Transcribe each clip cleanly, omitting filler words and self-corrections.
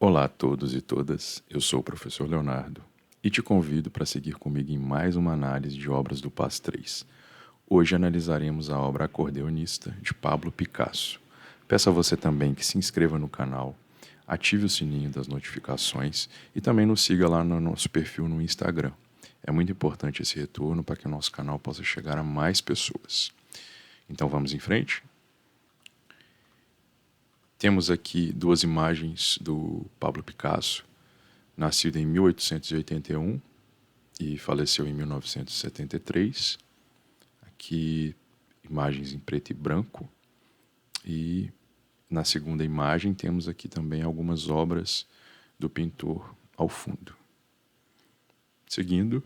Olá a todos e todas, eu sou o professor Leonardo e te convido para seguir comigo em mais uma análise de obras do Paz 3. Hoje analisaremos a obra Acordeonista de Pablo Picasso. Peço a você também que se inscreva no canal, ative o sininho das notificações e também nos siga lá no nosso perfil no Instagram. É muito importante esse retorno para que o nosso canal possa chegar a mais pessoas. Então vamos em frente? Temos aqui duas imagens do Pablo Picasso, nascido em 1881 e faleceu em 1973. Aqui, imagens em preto e branco. E na segunda imagem temos aqui também algumas obras do pintor ao fundo. Seguindo,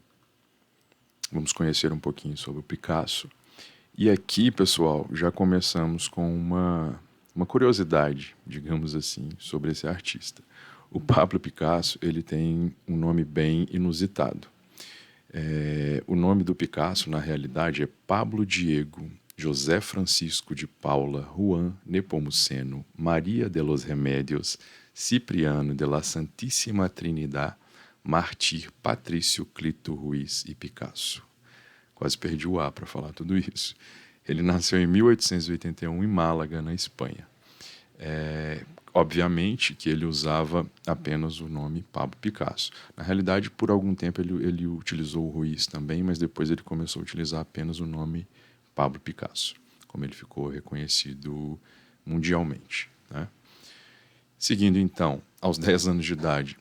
vamos conhecer um pouquinho sobre o Picasso. E aqui, pessoal, já começamos com uma curiosidade, digamos assim, sobre esse artista. O Pablo Picasso, ele tem um nome bem inusitado. O nome do Picasso, na realidade, é Pablo Diego José Francisco de Paula Juan Nepomuceno Maria de los Remédios Cipriano de la Santíssima Trinidad Martir Patrício Clito Ruiz e Picasso. Quase perdi o A para falar tudo isso. Ele nasceu em 1881 em Málaga, na Espanha. Obviamente que ele usava apenas o nome Pablo Picasso. Na realidade, por algum tempo ele utilizou o Ruiz também, mas depois ele começou a utilizar apenas o nome Pablo Picasso, como ele ficou reconhecido mundialmente, né? Seguindo então, aos 10 anos de idade,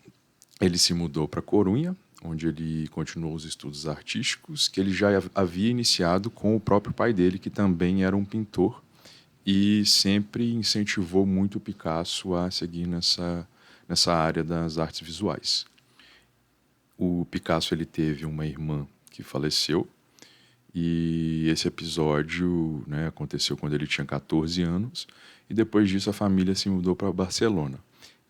ele se mudou para Corunha, onde ele continuou os estudos artísticos que ele já havia iniciado com o próprio pai dele, que também era um pintor, e sempre incentivou muito o Picasso a seguir nessa área das artes visuais. O Picasso ele teve uma irmã que faleceu, e esse episódio, né, aconteceu quando ele tinha 14 anos, e depois disso a família se mudou para Barcelona.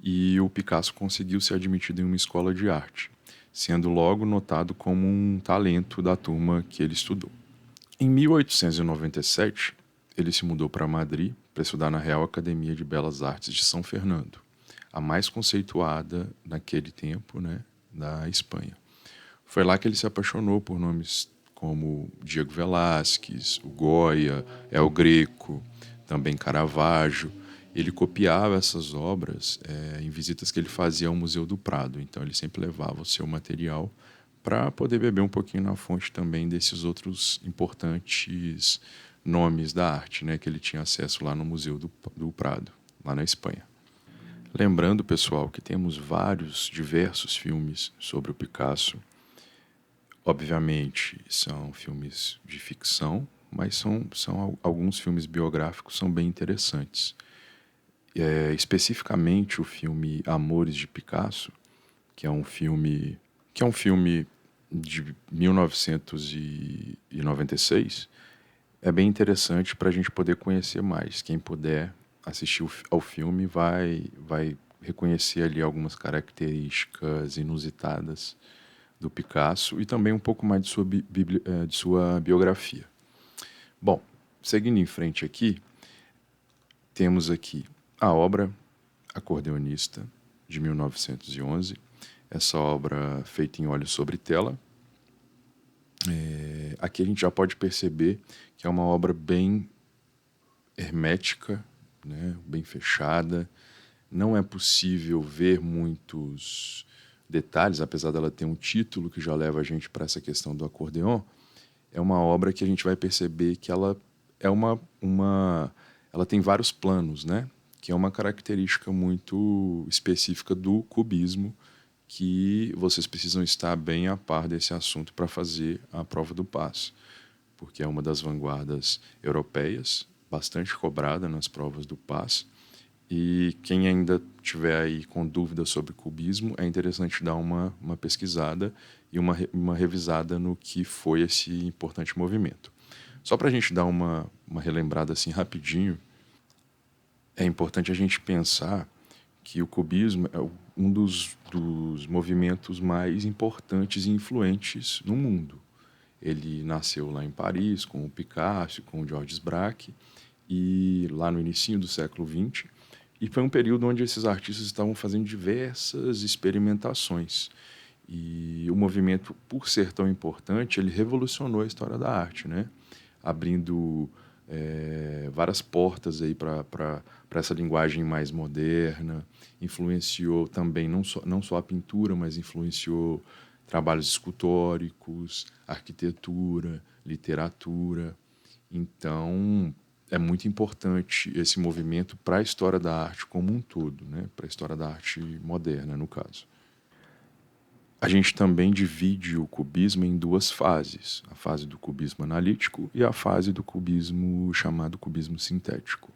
E o Picasso conseguiu ser admitido em uma escola de arte, sendo logo notado como um talento da turma que ele estudou. Em 1897, ele se mudou para Madrid para estudar na Real Academia de Belas Artes de São Fernando, a mais conceituada naquele tempo, né, da Espanha. Foi lá que ele se apaixonou por nomes como Diego Velázquez, o Goya, El Greco, também Caravaggio. Ele copiava essas obras em visitas que ele fazia ao Museu do Prado. Então ele sempre levava o seu material para poder beber um pouquinho na fonte também desses outros importantes nomes da arte, né, que ele tinha acesso lá no Museu do Prado, lá na Espanha. Lembrando, pessoal, que temos diversos filmes sobre o Picasso. Obviamente, são filmes de ficção, mas são alguns filmes biográficos são bem interessantes. Especificamente o filme Amores de Picasso, que é um filme de 1996, é bem interessante para a gente poder conhecer mais. Quem puder assistir ao filme vai reconhecer ali algumas características inusitadas do Picasso e também um pouco mais de sua biografia. Bom, seguindo em frente aqui, temos aqui a obra Acordeonista, de 1911. Essa obra feita em óleo sobre tela. Aqui a gente já pode perceber que é uma obra bem hermética, né, bem fechada. Não é possível ver muitos detalhes, apesar dela ter um título que já leva a gente para essa questão do acordeon. É uma obra que a gente vai perceber que ela é ela tem vários planos, né? Que é uma característica muito específica do cubismo, que vocês precisam estar bem a par desse assunto para fazer a prova do passo, porque é uma das vanguardas europeias, bastante cobrada nas provas do passo. E quem ainda tiver aí com dúvidas sobre cubismo, é interessante dar uma pesquisada e uma revisada no que foi esse importante movimento. Só para a gente dar uma relembrada assim rapidinho, é importante a gente pensar que o cubismo é um dos movimentos mais importantes e influentes no mundo. Ele nasceu lá em Paris com o Picasso, com o Georges Braque, e lá no início do século XX, E foi um período onde esses artistas estavam fazendo diversas experimentações. E o movimento, por ser tão importante, ele revolucionou a história da arte, né? Abrindo várias portas aí para essa linguagem mais moderna. Influenciou também não só a pintura, mas influenciou trabalhos escultóricos, arquitetura, literatura. Então, é muito importante esse movimento para a história da arte como um todo, né? Para a história da arte moderna, no caso. A gente também divide o cubismo em duas fases, a fase do cubismo analítico e a fase do cubismo chamado cubismo sintético.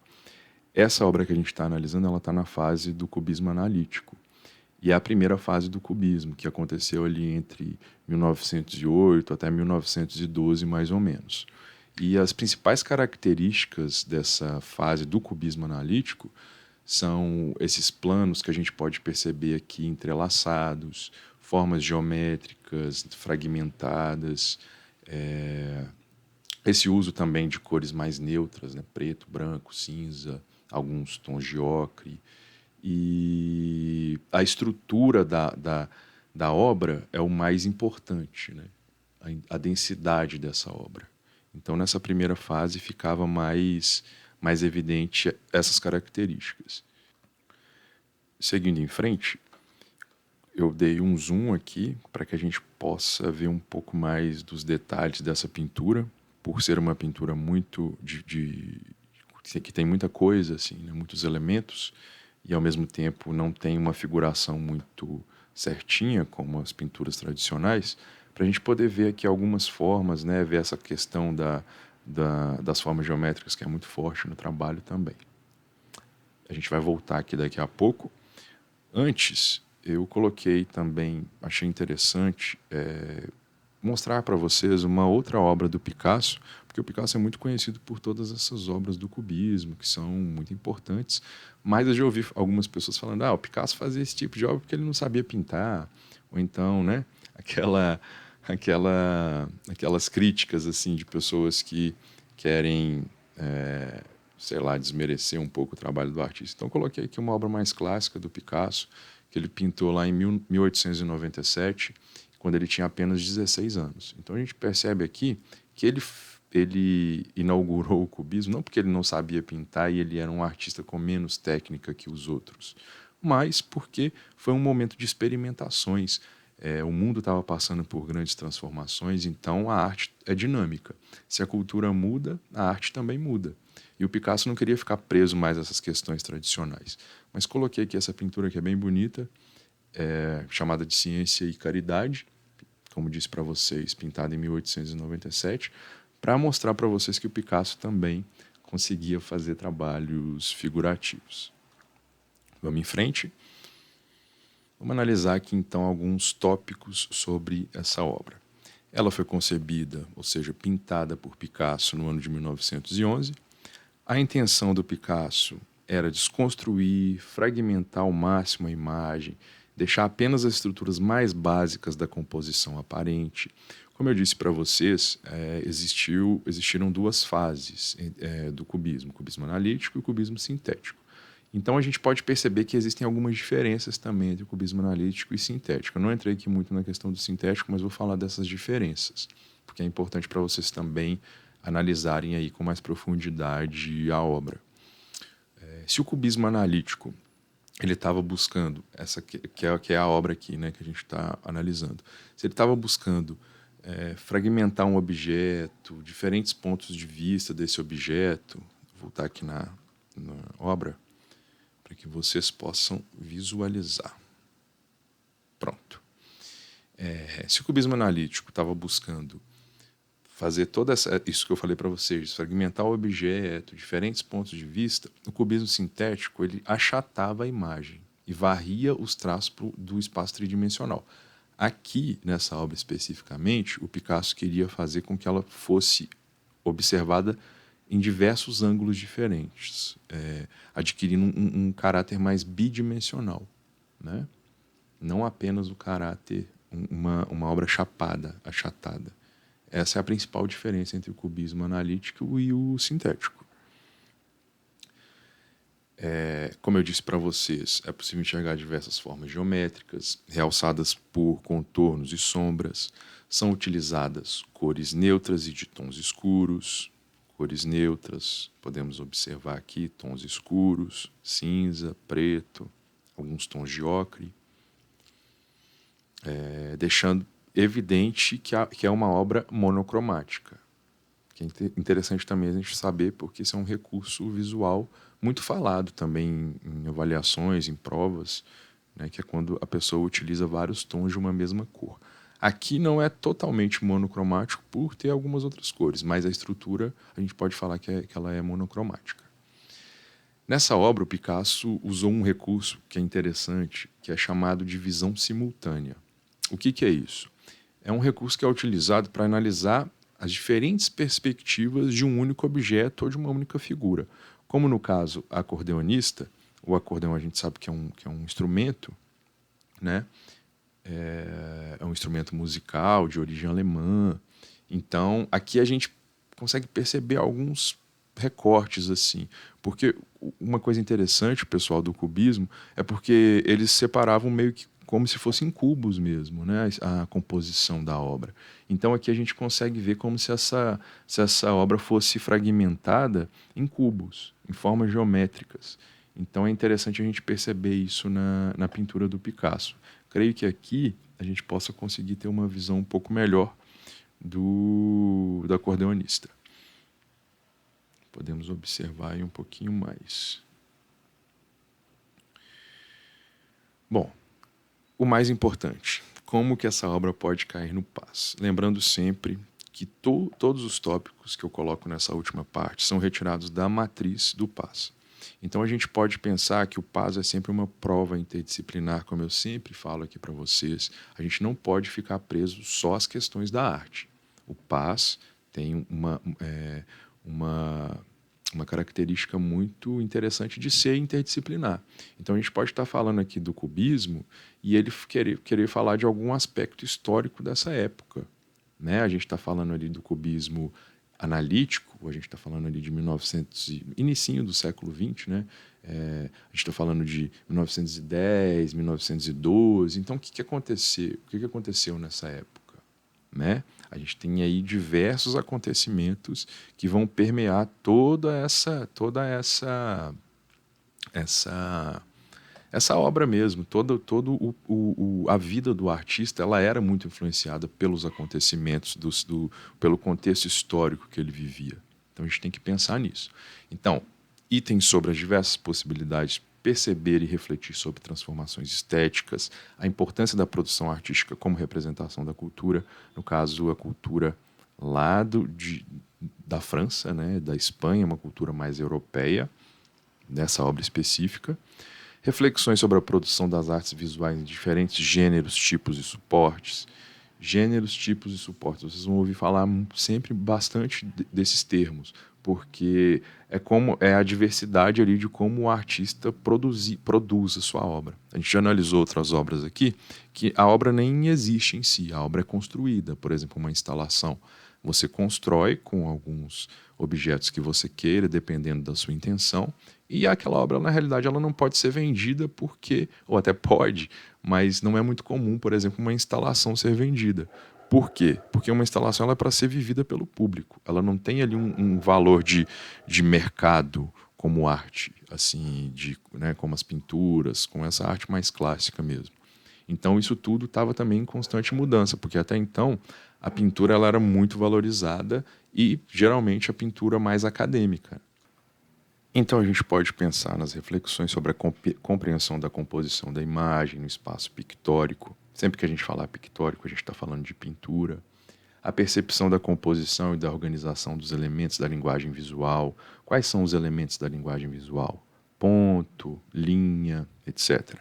Essa obra que a gente está analisando, ela está na fase do cubismo analítico. E é a primeira fase do cubismo, que aconteceu ali entre 1908 até 1912, mais ou menos. E as principais características dessa fase do cubismo analítico são esses planos que a gente pode perceber aqui entrelaçados, formas geométricas fragmentadas, esse uso também de cores mais neutras, né? Preto, branco, cinza, alguns tons de ocre. E a estrutura da obra é o mais importante, né? A densidade dessa obra. Então, nessa primeira fase, ficava mais evidente essas características. Seguindo em frente, eu dei um zoom aqui para que a gente possa ver um pouco mais dos detalhes dessa pintura, por ser uma pintura muito que tem muita coisa, assim, né? Muitos elementos, e ao mesmo tempo não tem uma figuração muito certinha, como as pinturas tradicionais, para a gente poder ver aqui algumas formas, né? Ver essa questão das formas geométricas, que é muito forte no trabalho também. A gente vai voltar aqui daqui a pouco. Antes, eu coloquei também, achei interessante mostrar para vocês uma outra obra do Picasso, porque o Picasso é muito conhecido por todas essas obras do cubismo, que são muito importantes, mas eu já ouvi algumas pessoas falando, o Picasso fazia esse tipo de obra porque ele não sabia pintar, ou então, né, aquelas críticas assim de pessoas que querem, sei lá, desmerecer um pouco o trabalho do artista. Então, eu coloquei aqui uma obra mais clássica do Picasso, que ele pintou lá em 1897, quando ele tinha apenas 16 anos. Então, a gente percebe aqui que ele inaugurou o cubismo, não porque ele não sabia pintar e ele era um artista com menos técnica que os outros, mas porque foi um momento de experimentações. O mundo estava passando por grandes transformações, então a arte é dinâmica. Se a cultura muda, a arte também muda. E o Picasso não queria ficar preso mais a essas questões tradicionais. Mas coloquei aqui essa pintura que é bem bonita, chamada de Ciência e Caridade, como disse para vocês, pintada em 1897, para mostrar para vocês que o Picasso também conseguia fazer trabalhos figurativos. Vamos em frente. Vamos analisar aqui então alguns tópicos sobre essa obra. Ela foi concebida, ou seja, pintada por Picasso no ano de 1911. A intenção do Picasso era desconstruir, fragmentar ao máximo a imagem, deixar apenas as estruturas mais básicas da composição aparente. Como eu disse para vocês, existiram duas fases do cubismo, o cubismo analítico e o cubismo sintético. Então a gente pode perceber que existem algumas diferenças também entre o cubismo analítico e sintético. Eu não entrei aqui muito na questão do sintético, mas vou falar dessas diferenças, porque é importante para vocês também analisarem aí com mais profundidade a obra. Se o cubismo analítico ele estava buscando, essa que é a obra aqui, né, que a gente está analisando, se ele estava buscando fragmentar um objeto, diferentes pontos de vista desse objeto, vou voltar aqui na obra, para que vocês possam visualizar. Pronto. Se o cubismo analítico estava buscando fazer isso que eu falei para vocês, fragmentar o objeto, diferentes pontos de vista, o cubismo sintético ele achatava a imagem e varria os traços do espaço tridimensional. Aqui, nessa obra especificamente, o Picasso queria fazer com que ela fosse observada em diversos ângulos diferentes, adquirindo um caráter mais bidimensional, né? Não apenas o caráter, uma obra achatada. Essa é a principal diferença entre o cubismo analítico e o sintético. Como eu disse para vocês, é possível enxergar diversas formas geométricas, realçadas por contornos e sombras. São utilizadas cores neutras e de tons escuros. Cores neutras, podemos observar aqui tons escuros, cinza, preto, alguns tons de ocre, deixando evidente que é uma obra monocromática. Que é interessante também a gente saber, porque isso é um recurso visual muito falado também em avaliações, em provas, né, que é quando a pessoa utiliza vários tons de uma mesma cor. Aqui não é totalmente monocromático por ter algumas outras cores, mas a estrutura a gente pode falar que ela é monocromática. Nessa obra, o Picasso usou um recurso que é interessante, que é chamado de visão simultânea. O que é isso? É um recurso que é utilizado para analisar as diferentes perspectivas de um único objeto ou de uma única figura. Como no caso acordeonista, o acordeão a gente sabe que é um instrumento, né? É um instrumento musical de origem alemã. Então, aqui a gente consegue perceber alguns recortes assim, porque uma coisa interessante, pessoal, do cubismo é porque eles separavam meio que como se fossem cubos mesmo, né, a composição da obra. Então aqui a gente consegue ver como se essa obra fosse fragmentada em cubos, em formas geométricas. Então é interessante a gente perceber isso na pintura do Picasso. Creio que aqui a gente possa conseguir ter uma visão um pouco melhor do acordeonista. Podemos observar aí um pouquinho mais. Bom, o mais importante, como que essa obra pode cair no paz? Lembrando sempre que todos os tópicos que eu coloco nessa última parte são retirados da matriz do paz. Então a gente pode pensar que o paz é sempre uma prova interdisciplinar, como eu sempre falo aqui para vocês. A gente não pode ficar preso só às questões da arte. O paz tem uma característica muito interessante de ser interdisciplinar. Então a gente pode estar falando aqui do cubismo e ele querer falar de algum aspecto histórico dessa época, né? A gente está falando ali do cubismo analítico, a gente está falando ali de 1900 inicinho do século XX, né? A gente está falando de 1910, 1912. Então o que aconteceu? O que aconteceu nessa época, né? A gente tem aí diversos acontecimentos que vão permear essa obra mesmo. A vida do artista ela era muito influenciada pelos acontecimentos, pelo contexto histórico que ele vivia. Então a gente tem que pensar nisso. Então, itens sobre as diversas possibilidades, perceber e refletir sobre transformações estéticas, a importância da produção artística como representação da cultura, no caso a cultura lá da França, né, da Espanha, uma cultura mais europeia, nessa obra específica. Reflexões sobre a produção das artes visuais em diferentes gêneros, tipos e suportes. Gêneros, tipos e suportes. Vocês vão ouvir falar sempre bastante desses termos, porque é a diversidade ali de como o artista produz a sua obra. A gente já analisou outras obras aqui, que a obra nem existe em si, a obra é construída. Por exemplo, uma instalação. Você constrói com alguns objetos que você queira, dependendo da sua intenção, e aquela obra, na realidade, ela não pode ser vendida porque, ou até pode, mas não é muito comum, por exemplo, uma instalação ser vendida. Por quê? Porque uma instalação ela é para ser vivida pelo público. Ela não tem ali um valor de mercado como arte, assim, né, como as pinturas, com essa arte mais clássica mesmo. Então isso tudo estava também em constante mudança, porque até então a pintura ela era muito valorizada e geralmente a pintura mais acadêmica. Então a gente pode pensar nas reflexões sobre a compreensão da composição da imagem no espaço pictórico. Sempre que a gente falar pictórico, a gente está falando de pintura. A percepção da composição e da organização dos elementos da linguagem visual. Quais são os elementos da linguagem visual? Ponto, linha, etc.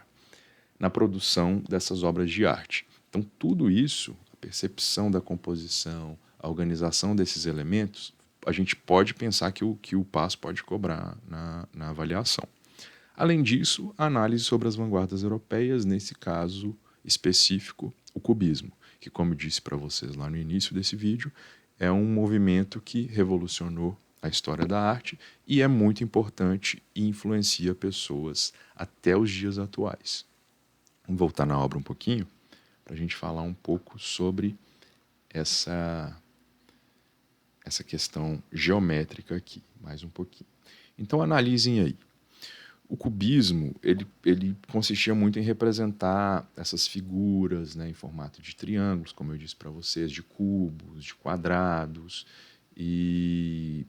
Na produção dessas obras de arte. Então tudo isso, a percepção da composição, a organização desses elementos, a gente pode pensar que o passo pode cobrar na avaliação. Além disso, a análise sobre as vanguardas europeias, nesse caso específico, o cubismo, que, como eu disse para vocês lá no início desse vídeo, é um movimento que revolucionou a história da arte e é muito importante e influencia pessoas até os dias atuais. Vamos voltar na obra um pouquinho para a gente falar um pouco sobre essa questão geométrica aqui, mais um pouquinho. Então analisem aí. O cubismo ele consistia muito em representar essas figuras, né, em formato de triângulos, como eu disse para vocês, de cubos, de quadrados. E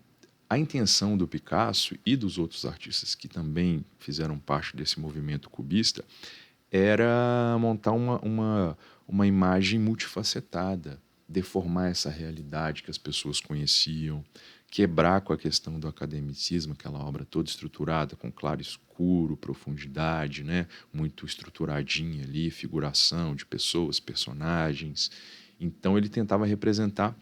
a intenção do Picasso e dos outros artistas que também fizeram parte desse movimento cubista era montar uma imagem multifacetada, deformar essa realidade que as pessoas conheciam, quebrar com a questão do academicismo, aquela obra toda estruturada, com claro e escuro, profundidade, né? Muito estruturadinha ali, figuração de pessoas, personagens. Então ele tentava representar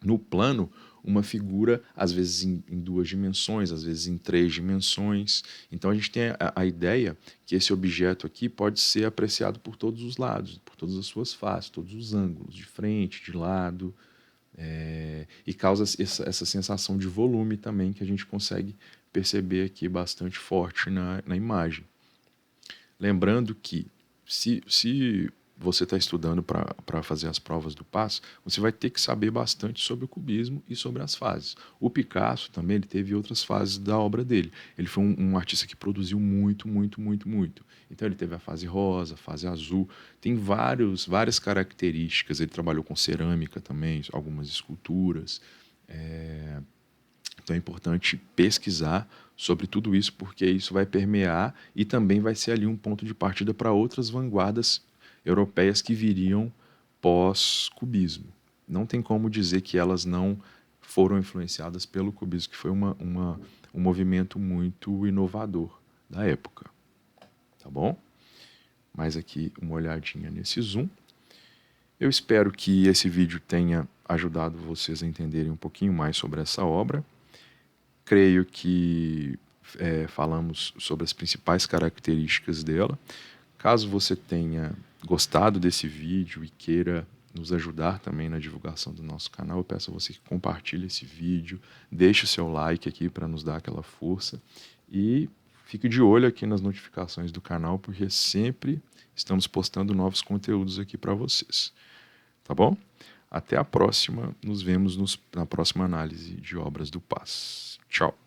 no plano uma figura, às vezes em duas dimensões, às vezes em três dimensões. Então a gente tem a ideia que esse objeto aqui pode ser apreciado por todos os lados, por todas as suas faces, todos os ângulos, de frente, de lado, e causa essa sensação de volume também que a gente consegue perceber aqui bastante forte na imagem. Lembrando que se você está estudando para fazer as provas do passo, você vai ter que saber bastante sobre o cubismo e sobre as fases. O Picasso também ele teve outras fases da obra dele. Ele foi um artista que produziu muito, muito, muito, muito. Então ele teve a fase rosa, a fase azul, tem várias características. Ele trabalhou com cerâmica também, algumas esculturas. Então é importante pesquisar sobre tudo isso, porque isso vai permear e também vai ser ali um ponto de partida para outras vanguardas europeias que viriam pós-cubismo. Não tem como dizer que elas não foram influenciadas pelo cubismo, que foi um movimento muito inovador da época. Tá bom? Mais aqui uma olhadinha nesse zoom. Eu espero que esse vídeo tenha ajudado vocês a entenderem um pouquinho mais sobre essa obra. Creio que falamos sobre as principais características dela. Caso você tenha gostado desse vídeo e queira nos ajudar também na divulgação do nosso canal, eu peço a você que compartilhe esse vídeo, deixe o seu like aqui para nos dar aquela força e fique de olho aqui nas notificações do canal, porque sempre estamos postando novos conteúdos aqui para vocês. Tá bom? Até a próxima, nos vemos na próxima análise de obras do Paz. Tchau.